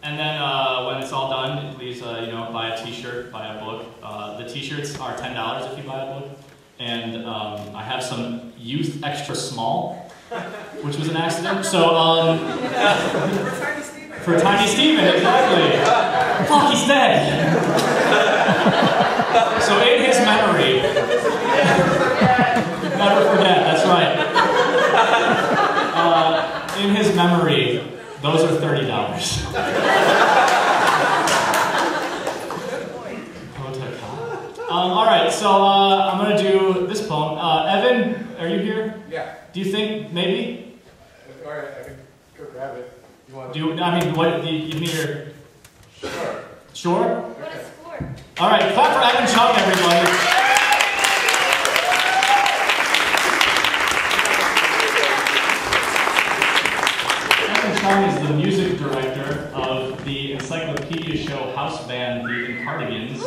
And then when it's all done, please buy a t-shirt, buy a book. The t-shirts are $10 if you buy a book. And I have some youth extra small, which was an accident. So for Tiny Steven, exactly. Fuck, he's dead. So in his memory, never forget, that's right. In his memory, those are $30. Alright, so I'm going to do this poem. Evan, are you here? Yeah. Do you think, maybe? Alright, I can go grab it. You want what, do you need your... Sure. Sure? What is sport? Alright, clap for Evan Chung, everybody. Evan Chung is the music director of the Encyclopedia Show house band, the Cardigans.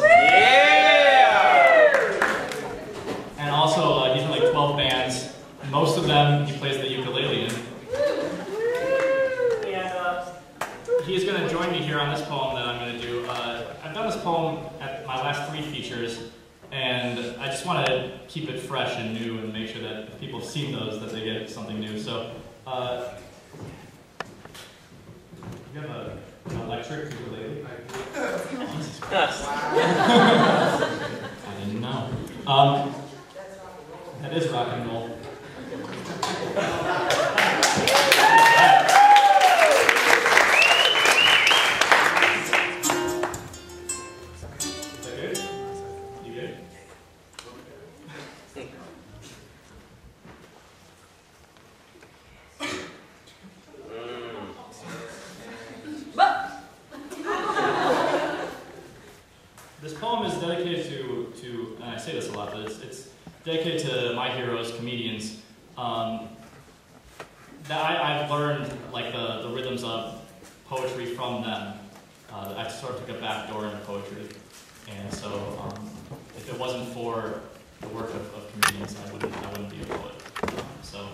And also, he's in like 12 bands. Most of them, he plays the ukulele in. And he's going to join me here on this poem that I'm going to do. I've done this poem at my last 3 features, and I just want to keep it fresh and new and make sure that if people have seen those, that they get something new. So, you have an electric ukulele? Jesus Christ. I didn't know. That is rock and roll. Is that good? You good? This poem is dedicated to, and I say this a lot, but it's dedicated to my heroes, comedians, that I've learned like the rhythms of poetry from them. I sort of took a back door into poetry, and so if it wasn't for the work of comedians, I wouldn't be a poet. So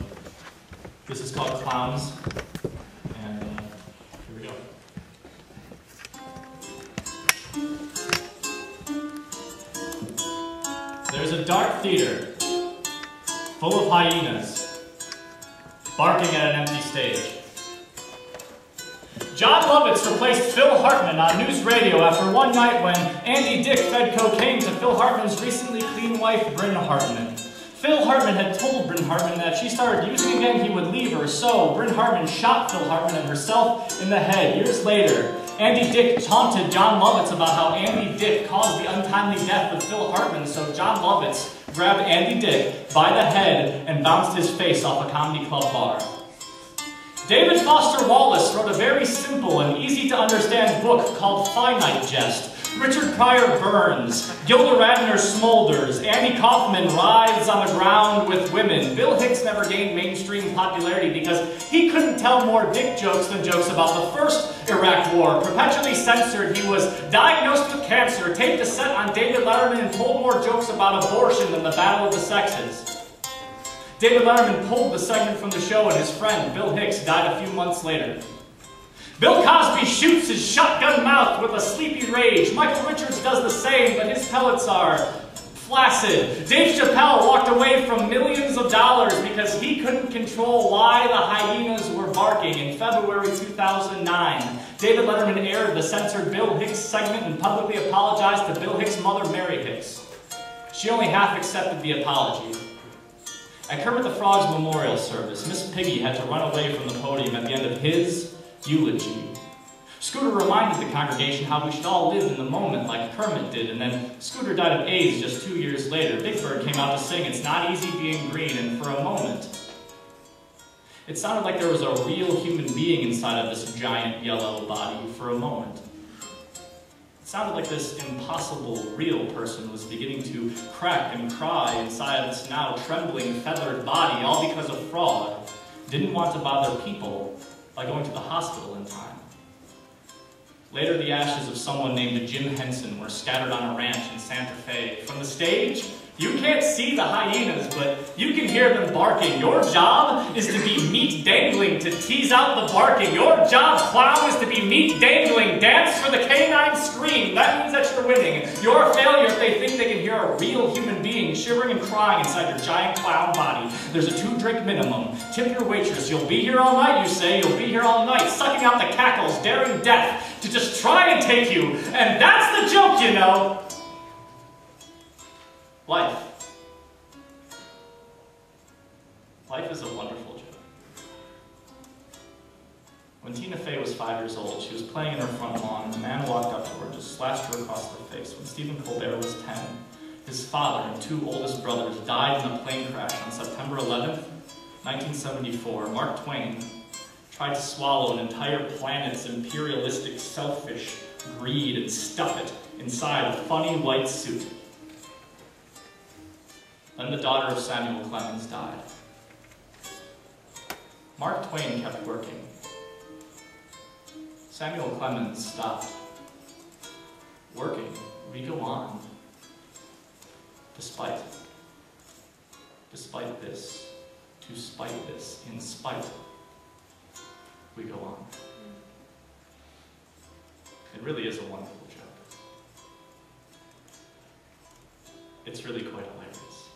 this is called Clowns, and here we go. There's a dark theater full of hyenas barking at an empty stage. John Lovitz replaced Phil Hartman on news radio after one night when Andy Dick fed cocaine to Phil Hartman's recently clean wife, Bryn Hartman. Phil Hartman had told Bryn Hartman that if she started using again, he would leave her, so Bryn Hartman shot Phil Hartman and herself in the head. Years later, Andy Dick taunted John Lovitz about how Andy Dick caused the untimely death of Phil Hartman, so John Lovitz grabbed Andy Dick by the head and bounced his face off a comedy club bar. David Foster Wallace wrote a very simple and easy-to-understand book called Finite Jest. Richard Pryor burns, Gilda Radner smolders, Andy Kaufman writhes on the ground with women. Bill Hicks never gained mainstream popularity because he couldn't tell more dick jokes than jokes about the first Iraq War. Perpetually censored, he was diagnosed with cancer, taped a set on David Letterman, and told more jokes about abortion than the Battle of the Sexes. David Letterman pulled the segment from the show, and his friend, Bill Hicks, died a few months later. Bill Cosby shoots his shotgun mouth with a sleepy rage. Michael Richards does the same, but his pellets are flaccid. Dave Chappelle walked away from millions of dollars because he couldn't control why the hyenas were barking. In February 2009, David Letterman aired the censored Bill Hicks segment and publicly apologized to Bill Hicks' mother, Mary Hicks. She only half accepted the apology. At Kermit the Frog's memorial service, Miss Piggy had to run away from the podium at the end of his eulogy. Scooter reminded the congregation how we should all live in the moment like Kermit did, and then Scooter died of AIDS just 2 years later. Big Bird came out to sing "It's Not Easy Being Green," and for a moment, it sounded like there was a real human being inside of this giant yellow body for a moment. It sounded like this impossible real person was beginning to crack and cry inside this now trembling feathered body, all because a frog didn't want to bother people by going to the hospital in time. Later, the ashes of someone named Jim Henson were scattered on a ranch in Santa Fe. From the stage, You can't see the hyenas, but you can hear them barking. Your job is to be meat dangling to tease out the barking. Your job, clown, is to be meat dangling. Dance for the canine scream. That means that you're winning. You're a failure if they think they can hear a real human being shivering and crying inside your giant clown body. There's a 2-drink minimum. Tip your waitress. You'll be here all night, you say. You'll be here all night, sucking out the cackles, daring death to just try and take you. And that's the joke, you know. Life. Life is a wonderful joke. When Tina Fey was 5 years old, she was playing in her front lawn. A man walked up to her and just slashed her across the face. When Stephen Colbert was 10, his father and 2 oldest brothers died in a plane crash on September 11th, 1974. Mark Twain tried to swallow an entire planet's imperialistic selfish greed and stuff it inside a funny white suit. Then the daughter of Samuel Clemens died. Mark Twain kept working. Samuel Clemens stopped working. We go on. Despite this, to spite this, in spite, we go on. It really is a wonderful joke. It's really quite hilarious.